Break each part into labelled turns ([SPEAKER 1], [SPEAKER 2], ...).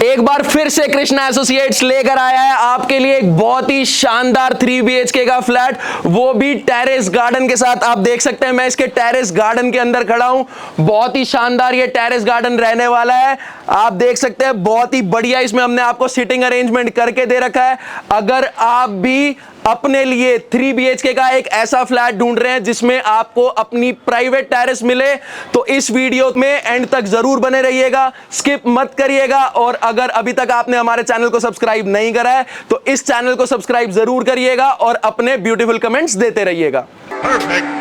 [SPEAKER 1] एक बार फिर से कृष्णा एसोसिएट्स लेकर आया है आपके लिए एक बहुत ही शानदार 3 BHK का फ्लैट, वो भी टेरेस गार्डन के साथ। आप देख सकते हैं मैं इसके टेरेस गार्डन के अंदर खड़ा हूं। बहुत ही शानदार ये टेरेस गार्डन रहने वाला है। आप देख सकते हैं बहुत ही बढ़िया इसमें हमने आपको सिटिंग अरेंजमेंट करके दे रखा है। अगर आप भी अपने लिए 3 BHK का एक ऐसा फ्लैट ढूंढ रहे हैं जिसमें आपको अपनी प्राइवेट टेरेस मिले, तो इस वीडियो में एंड तक जरूर बने रहिएगा, स्किप मत करिएगा। और अगर अभी तक आपने हमारे चैनल को सब्सक्राइब नहीं करा है तो इस चैनल को सब्सक्राइब जरूर करिएगा और अपने ब्यूटीफुल कमेंट्स देते रहिएगा।
[SPEAKER 2] Perfect.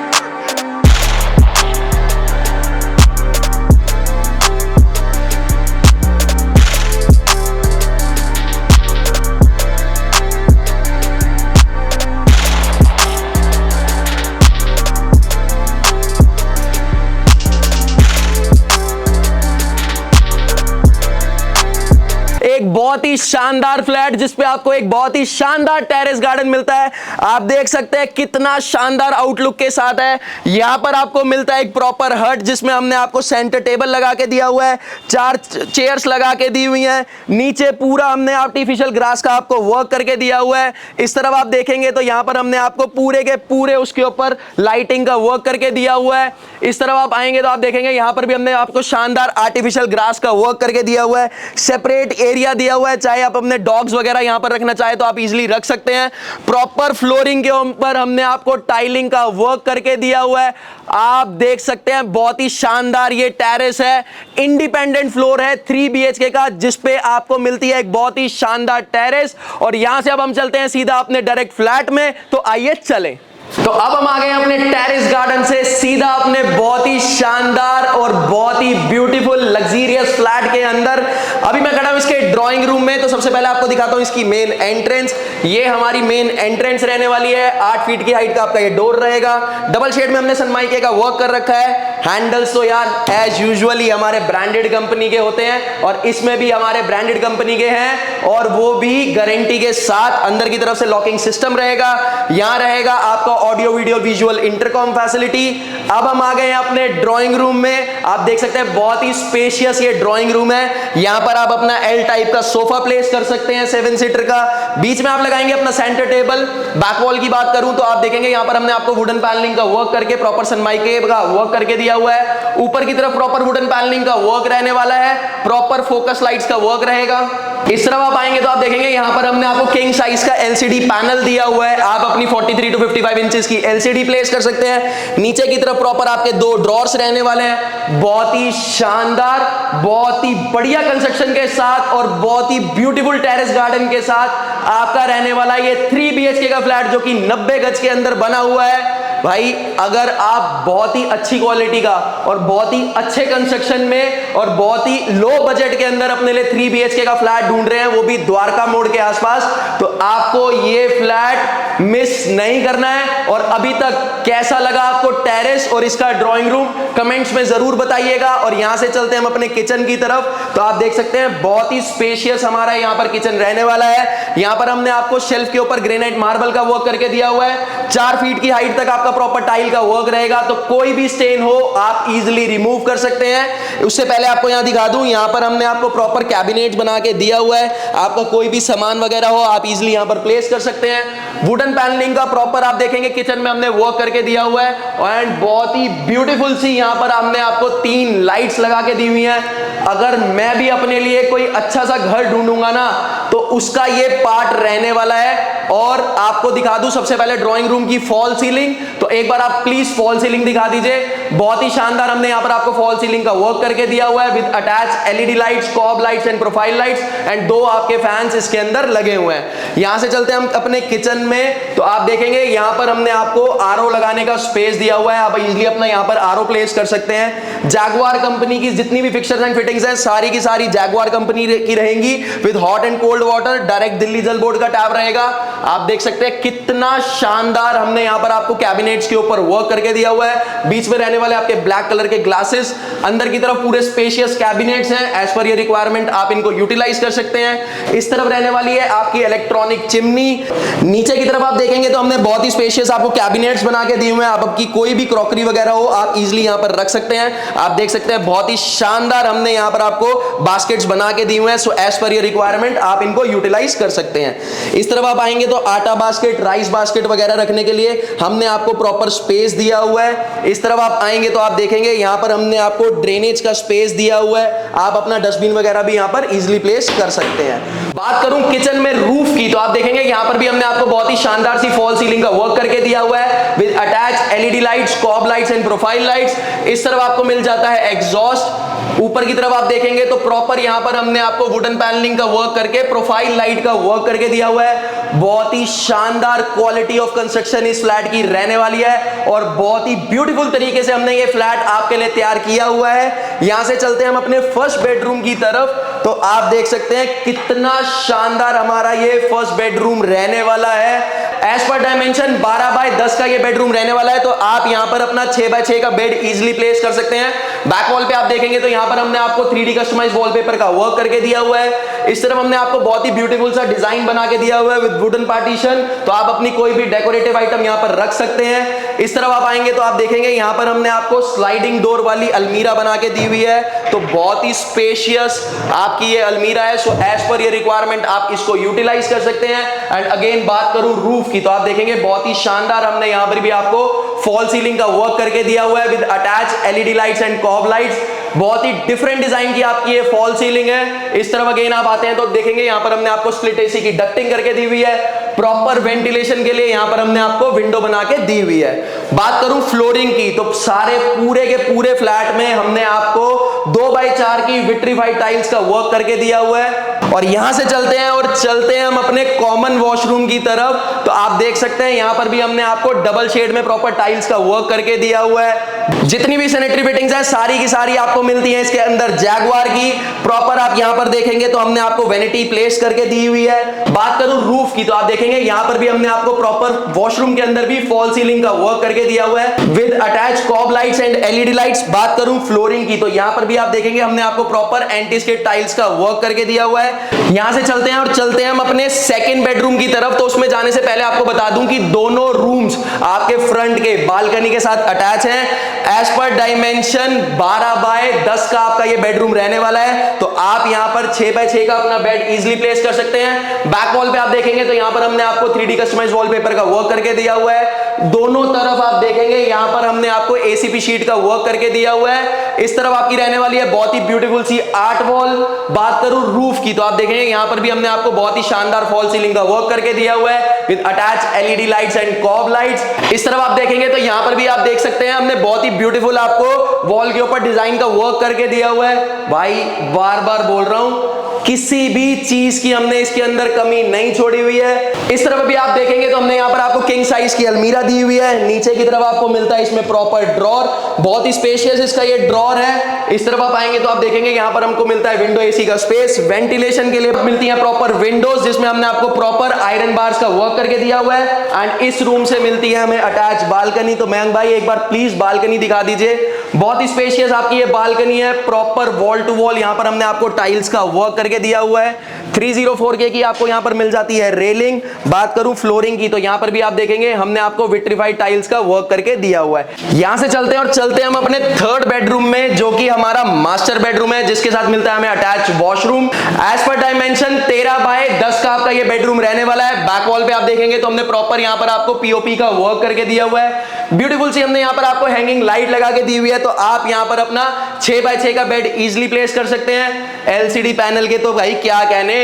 [SPEAKER 1] एक बहुत ही शानदार फ्लैट जिसपे आपको एक बहुत ही शानदार टेरेस गार्डन मिलता है। आप देख सकते हैं कितना शानदार आउटलुक के साथ है। यहां पर आपको मिलता है एक प्रॉपर हट जिसमें हमने आपको सेंटर टेबल लगा के दिया हुआ है, 4 चेयर्स लगा के दी हुई हैं। नीचे पूरा हमने आर्टिफिशियल ग्रास का आपको वर्क करके दिया हुआ है। इस तरफ आप देखेंगे तो यहां पर हमने आपको पूरे के पूरे उसके ऊपर लाइटिंग का वर्क करके दिया हुआ है। इस तरफ आप आएंगे तो आप देखेंगे यहां पर भी हमने आपको शानदार आर्टिफिशियल ग्रास का वर्क करके दिया हुआ है। सेपरेट एरिया दिया हुआ है, चाहे आप अपने डॉग्स वगैरह यहां पर रखना चाहे तो आप इजीली रख सकते हैं। प्रॉपर फ्लोरिंग के ऊपर हमने आपको टाइलिंग का वर्क करके दिया हुआ है। आप देख सकते हैं बहुत ही शानदार ये टेरेस है, इंडिपेंडेंट फ्लोर है 3 BHK का, जिसपे आपको मिलती है एक बहुत ही शानदार टेरेस। और यहां से अब हम चलते हैं सीधा अपने डायरेक्ट फ्लैट में, तो आइए चलें। तो अब हम आ गए अपने टेरेस गार्डन से सीधा अपने बहुत ही शानदार और बहुत ही ब्यूटीफुल लग्जरियस फ्लैट के अंदर। अभी मैं खड़ा हूं इसके ड्राइंग रूम में। तो सबसे पहले आपको दिखाता हूं इसकी मेन एंट्रेंस। ये हमारी मेन एंट्रेंस रहने वाली है। 8 फीट की हाइट का आपका ये डोर रहेगा। डबल शेड में हमने सनमाइके का वर्क कर रखा है। हैंडल्स तो यार एज यूजुअली हमारे ब्रांडेड कंपनी के होते हैं और इसमें भी हमारे ब्रांडेड कंपनी के हैं, और वो भी गारंटी के साथ। अंदर की तरफ से लॉकिंग सिस्टम रहेगा। यहां रहेगा आपका audio video visual intercom facility. अब हम आ गए हैं अपने ड्राइंग रूम में। आप देख सकते हैं बहुत ही स्पेशियस ये ड्राइंग रूम है। यहां पर आप अपना L टाइप का सोफा प्लेस कर सकते हैं 7 सीटर का। बीच में आप लगाएंगे अपना सेंटर टेबल। बैक वॉल की बात करूं तो आप देखेंगे यहां पर हमने आपको वुडन पैनलिंग का वर्क करके प्रॉपर सनमाइके का वर्क करके दिया हुआ है। ऊपर की तरफ प्रॉपर वुडन पैनलिंग का वर्क रहने वाला है। प्रॉपर फोकस लाइट्स का वर्क रहेगा। इस तरफ आप आएंगे तो आप देखेंगे यहां पर हमने आपको किंग साइज का LCD पैनल दिया हुआ है। आप अपनी 43 to 55 इंचेस की LCD प्लेस कर सकते हैं। नीचे की तरफ प्रॉपर आपके 2 ड्रॉर्स रहने वाले हैं। बहुत ही शानदार, बहुत ही बढ़िया कंस्ट्रक्शन के साथ और बहुत ही ब्यूटीफुल टेरेस गार्डन के साथ आपका रहने वाला ये 3 BHK का फ्लैट जो कि 90 गज के अंदर बना हुआ है। भाई अगर आप बहुत ही अच्छी क्वालिटी का और बहुत ही अच्छे कंस्ट्रक्शन में और बहुत ही लो बजट के अंदर अपने लिए 3 BHK का फ्लैट ढूंढ रहे हैं, वो भी द्वारका मोड़ के आसपास, तो आपको ये फ्लैट मिस नहीं करना है। और अभी तक कैसा लगा आपको टेरेस और इसका ड्राइंग रूम, कमेंट्स में जरूर बताइएगा। और यहां से चलते हैं हम अपने किचन की तरफ। तो आप देख सकते हैं बहुत ही स्पेशियस हमारा यहां पर किचन रहने वाला है। यहां पर हमने आपको शेल्फ के ऊपर ग्रेनाइट मार्बल का वर्क करके दिया हुआ है। 4 फीट की हाइट तक आपका प्रॉपर टाइल का वर्क रहेगा, तो कोई भी स्टेन हो आप इजीली रिमूव कर सकते हैं। उससे पहले आपको यहां दिखा दूं, यहां पर हमने आपको प्रॉपर कैबिनेट बना के दिया हुआ है। आपका कोई भी सामान वगैरह हो आप इजीली यहां पर प्लेस कर सकते हैं। वुडन पैनलिंग का प्रॉपर आप देखेंगे किचन में हमने वर्क करके दिया हुआ है। एंड बहुत ही ब्यूटीफुल सी यहां पर हमने आपको 3 लाइट्स लगा के दी हुई हैं। अगर मैं भी अपने लिए कोई अच्छा सा घर ढूंढूंगा ना तो उसका ये पार्ट रहने वाला है। और आपको दिखा दूं सबसे पहले ड्राइंग रूम की फॉल सीलिंग। तो एक बार आप प्लीज फॉल सीलिंग दिखा दीजिए। बहुत ही शानदार हमने यहां पर आपको फॉल सीलिंग का वर्क करके दिया हुआ है with attach LED lights, cob lights and profile lights, and 2 आपके फैंस इसके अंदर लगे हुए हैं। यहां से चलते हैं हम अपने किचन में। तो आप देखेंगे यहां पर हमने आपको RO लगाने का स्पेस दिया हुआ है। आप इजीली अपना यहां पर RO प्लेस कर सकते हैं। जैगुआर कंपनी की जितनी भी फिक्सर्स एंड फिटिंग्स हैं सारी की सारी जैगुआर कंपनी की रहेंगी with hot and cold water. Direct Delhi जल बोर्ड का टैप रहेगा। आप देख सकते हैं कितना शानदार हमने यहां पर आपको कैबिनेट्स के ऊपर वर्क करके दिया हुआ है। बीच में रहने वाले आपके ब्लैक कलर के ग्लासेस, अंदर की तरफ पूरे स्पेशियस कैबिनेट्स हैं। एज पर योर रिक्वायरमेंट आप इनको यूटिलाइज कर सकते हैं। इस तरफ रहने वाली है आपकी इलेक्ट्रॉनिक चिमनी। नीचे की तरफ आप देखेंगे तो हमने बहुत ही स्पेशियस आपको कैबिनेट्स बना के दिए हुए हैं। आपकी कोई भी क्रॉकरी वगैरह हो आप इजीली यहां पर रख सकते हैं। आप देख सकते हैं बहुत ही शानदार हमने यहां पर आपको बास्केट्स बना के दिए हुए हैं। So as per your requirement आप इनको यूटिलाइज कर सकते हैं। इस तरफ आप आएंगे तो आटा बास्केट, राइस बास्केट वगैरह रखने के लिए हमने आपको प्रॉपर स्पेस दिया हुआ है। इस तरफ आप आएंगे तो आप देखेंगे यहां पर हमने आपको ड्रेनेज का स्पेस दिया हुआ है। आप अपना डस्टबिन वगैरह भी यहां पर इजीली प्लेस कर सकते हैं। बात करूं किचन में रूफ की, तो आप देखेंगे यहां पर भी हमने आपको बहुत ही शानदार सी फॉल सीलिंग का वर्क करके दिया हुआ है with attach LED lights, cob lights and profile lights. इस तरफ आपको मिल जाता है एग्जॉस्ट। ऊपर की तरफ आप देखेंगे तो प्रॉपर यहां पर हमने आपको वुडन पैनलिंग का वर्क करके प्रोफाइल लाइट का वर्क करके दिया हुआ है। बहुत ही शानदार क्वालिटी ऑफ कंस्ट्रक्शन इस फ्लैट की रहने वाली है और बहुत ही ब्यूटीफुल तरीके से हमने ये फ्लैट आपके लिए तैयार किया हुआ है। यहां से चलते हैं हम अपने फर्स्ट बेडरूम की तरफ, तो आप देख सकते हैं कितना शानदार हमारा ये फर्स्ट बेडरूम रहने वाला है। एज पर डायमेंशन 12 बाय 10 का ये बेडरूम रहने वाला है। तो आप यहां पर अपना 6 बाय 6 का बेड इजीली प्लेस कर सकते हैं। बैक वॉल पे आप देखेंगे तो यहां पर हमने आपको 3D कस्टमाइज्ड वॉलपेपर का वर्क करके दिया हुआ है। इस तरफ हमने आपको बहुत ही ब्यूटीफुल सा डिजाइन बना के दिया हुआ है विद वुडन पार्टीशन। तो आप अपनी कोई भी डेकोरेटिव आइटम यहां पर रख सकते हैं। इस तरफ आप आएंगे तो आप देखेंगे यहां पर हमने आपको स्लाइडिंग डोर वाली अलमीरा बना के दी हुई है। तो बहुत ही स्पेशियस आपकी ये अलमीरा है। So as per your requirement आप इसको यूटिलाइज कर सकते हैं। एंड अगेन बात करूं रूफ की, तो आप देखेंगे बहुत ही शानदार हमने यहां पर भी आपको फॉल सीलिंग का वर्क करके दिया हुआ है with attach LED lights and cob lights. बहुत ही डिफरेंट डिजाइन की आपकी ये फॉल सीलिंग है। इस तरफ अगेन आप आते हैं तो देखेंगे यहां पर हमने आपको स्प्लिट एसी की डक्टिंग करके दी हुई है। प्रॉपर वेंटिलेशन के लिए यहां पर हमने आपको विंडो बना के दी हुई है। बात करूं फ्लोरिंग की, तो सारे पूरे के पूरे फ्लैट में हमने आपको 2 बाय 4 की विट्रीफाइड टाइल्स का वर्क करके दिया हुआ है। और यहां से चलते हैं हम अपने कॉमन वॉशरूम की तरफ। तो आप देख सकते हैं यहां पर भी हमने आपको डबल शेड में प्रॉपर टाइल्स का वर्क करके दिया हुआ है। जितनी भी सैनिटरी फिटिंग्स हैं सारी की सारी आपको मिलती हैं इसके अंदर जैगुआर की। प्रॉपर आप यहां पर देखेंगे तो हमने आपको वेनिटी प्लेस करके दी हुई है। बात करूं रूफ की, तो आप देखेंगे यहां पर भी हमने आपको प्रॉपर वॉशरूम के अंदर भी फॉल सीलिंग का वर्क करके दिया हुआ है with attach cob lights and LED lights. बात करूं फ्लोरिंग की, तो यहां पर भी आप देखेंगे हमने आपको प्रॉपर एंटी स्किड टाइल्स का वर्क करके दिया हुआ है। यहां से चलते हैं हम अपने सेकंड बेडरूम की तरफ। तो उसमें जाने से पहले आपको बता दूं कि दोनों रूम्स आपके फ्रंट के बालकनी के साथ अटैच हैं। एज पर डायमेंशन 12 बाय 10 का आपका ये बेडरूम रहने वाला है। तो आप यहां पर 6 बाय 6 का अपना बेड इजीली प्लेस कर सकते हैं। बैक वॉल पे आप देखेंगे तो यहां पर हमने आपको 3D कस्टमाइज्ड वॉलपेपर का वर्क करके दिया हुआ है। दोनों तरफ आप देखेंगे यहां पर हमने आपको एसीपी शीट का वर्क करके दिया हुआ है। इस तरफ आपकी रहने वाली है बहुत ही ब्यूटीफुल सी आर्ट वॉल। बात करूं रूफ की, तो आप देखेंगे यहां पर भी हमने आपको बहुत ही शानदार फॉल सीलिंग का वर्क करके दिया हुआ है with attach LED lights and cob lights. इस तरफ आप देखेंगे तो यहां पर भी आप देख सकते हैं हमने बहुत ही ब्यूटीफुल आपको वॉल के ऊपर डिजाइन का वर्क करके दिया हुआ है। भाई बार बार बोल रहा हूं, किसी भी चीज की हमने इसके अंदर कमी नहीं छोड़ी हुई है। इस तरफ भी आप देखेंगे तो हमने यहां पर आपको किंग साइज की अलमीरा दी हुई है। नीचे की तरफ आपको मिलता है इसमें प्रॉपर ड्रॉर, बहुत ही स्पेशियस इसका ये ड्रॉर है। इस तरफ आप आएंगे तो आप देखेंगे यहां पर हमको मिलता है विंडो एसी का स्पेस। वेंटिलेशन के लिए मिलती है प्रॉपर विंडोज जिसमें हमने आपको प्रॉपर आयरन बार्स का वर्क करके दिया हुआ है। एंड इस रूम से मिलती है हमें अटैच बालकनी। तो मयंक भाई एक बार प्लीज बालकनी दिखा दीजिए। बहुत ही स्पेशियस आपकी ये बालकनी है। प्रॉपर वॉल टू वॉल यहां पर हमने आपको टाइल्स का वर्क करके दिया हुआ है। 304K की आपको यहां पर मिल जाती है रेलिंग। बात करूं फ्लोरिंग की, तो यहां पर भी आप देखेंगे हमने आपको विट्रीफाइड टाइल्स का वर्क करके दिया हुआ है। यहां से चलते हैं हम अपने थर्ड बेडरूम में, जो कि हमारा मास्टर बेडरूम है जिसके साथ मिलता है हमें attach washroom. As per dimension 13 by 10 का आपका ये बेडरूम रहने वाला है। बैक वॉल पे आप देखेंगे तो हमने प्रॉपर यहां पर आपको पीओपी का वर्क करके दिया हुआ है। ब्यूटीफुल सी हमने यहां पर आपको हैंगिंग लाइट लगा के दी हुई है। तो आप यहां पर अपना 6 बाय 6 का बेड इजीली प्लेस कर सकते हैं। एलसीडी पैनल के तो भाई क्या कहने,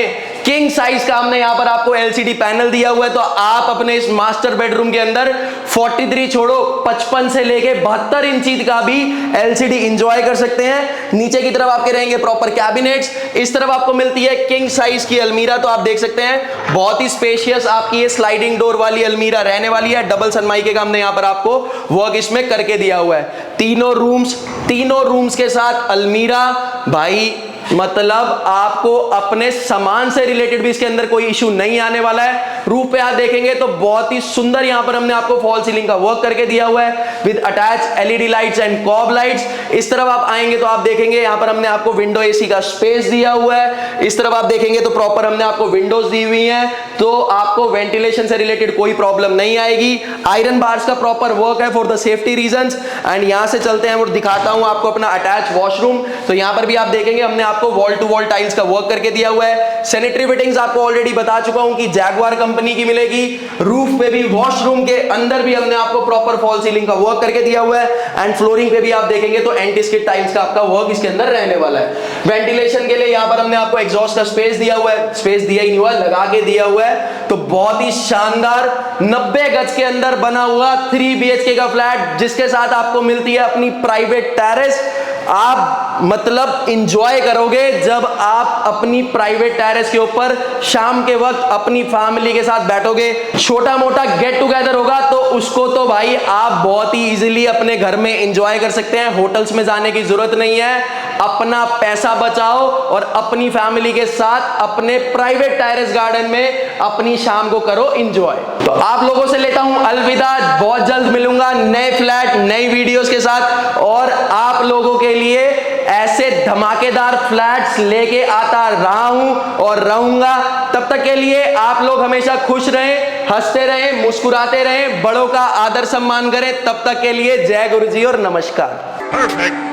[SPEAKER 1] किंग साइज का हमने यहां पर आपको एलसीडी पैनल दिया हुआ है। तो आप अपने इस मास्टर बेडरूम के अंदर 43 छोड़ो 55 से लेके 72 इंची का भी एलसीडी एंजॉय कर सकते हैं। नीचे की तरफ आपके रहेंगे प्रॉपर कैबिनेट्स। इस तरफ आपको मिलती है किंग साइज की अलमीरा। तो आप देख सकते हैं बहुत ही स्पेशियस आपकी ये स्लाइडिंग डोर वाली अलमीरा रहने वाली है। डबल सनमाइके का हमने यहां पर आपको वर्क इसमें करके दिया हुआ है। तीनों रूम्स के साथ अलमीरा, भाई मतलब आपको अपने सामान से रिलेटेड भी इसके अंदर कोई इशू नहीं आने वाला है। रूफ पे आप देखेंगे तो बहुत ही सुंदर यहाँ पर हमने आपको फॉल सीलिंग का वर्क करके दिया हुआ है with attach LED lights and cob lights. इस तरफ आप आएंगे तो आप देखेंगे यहाँ पर हमने आपको विंडो एसी का स्पेस दिया हुआ है। इस तरफ आप देखेंगे तो प्रॉपर हमने आपको विंडोज दी हुई हैं, तो आपको वेंटिलेशन से रिलेटेड कोई प्रॉब्लम नहीं आएगी। आयरन बार्स का प्रॉपर वर्क है for the safety reasons. And यहां से चलते हैं और दिखाता हूं आपको अपना अटैच वॉशरूम। तो यहां पर भी आप देखेंगे हमने आपको वॉल टू वॉल टाइल्स का वर्क करके दिया हुआ है। सैनिटरी फिटिंग्स आपको ऑलरेडी बता चुका हूं कि जैगुआर कंपनी की मिलेगी। रूफ पे भी, वॉशरूम के अंदर भी हमने आपको प्रॉपर फॉल सीलिंग का वर्क करके दिया हुआ है। एंड फ्लोरिंग पे भी आप देखेंगे तो एंटी स्किड टाइल्स का आपका वर्क इसके अंदर रहने वाला है। वेंटिलेशन के लिए यहां पर हमने आपको एग्जॉस्ट का स्पेस दिया हुआ है, स्पेस दिया ही नहीं हुआ, लगा के दिया हुआ है। तो बहुत ही शानदार 90 गज के अंदर बना हुआ 3 BHK का फ्लैट, जिसके साथ आपको मिलती है अपनी प्राइवेट टेरेस। आप मतलब इंजॉय करोगे जब आप अपनी प्राइवेट टेरेस के ऊपर शाम के वक्त अपनी फैमिली के साथ बैठोगे, छोटा मोटा गेट टुगेदर होगा तो उसको तो भाई आप बहुत ही इजीली अपने घर में इंजॉय कर सकते हैं। होटल्स में जाने की जरूरत नहीं है। अपना पैसा बचाओ और अपनी फैमिली के साथ अपने प्राइवेट टेरेस गार्डन में अपनी शाम को करो इंजॉय। तो आप लोगों से लेता हूं अलविदा, बहुत जल्द मिलूंगा नए फ्लैट नई वीडियोस के साथ, और आप लोगों के लिए ऐसे धमाकेदार फ्लैट्स लेके आता रहा हूं और रहूंगा। तब तक के लिए आप लोग हमेशा खुश रहें, हंसते रहें, मुस्कुराते रहें, बड़ों का आदर सम्मान करें। तब तक के लिए जय गुरु जी और नमस्कार।
[SPEAKER 2] Perfect.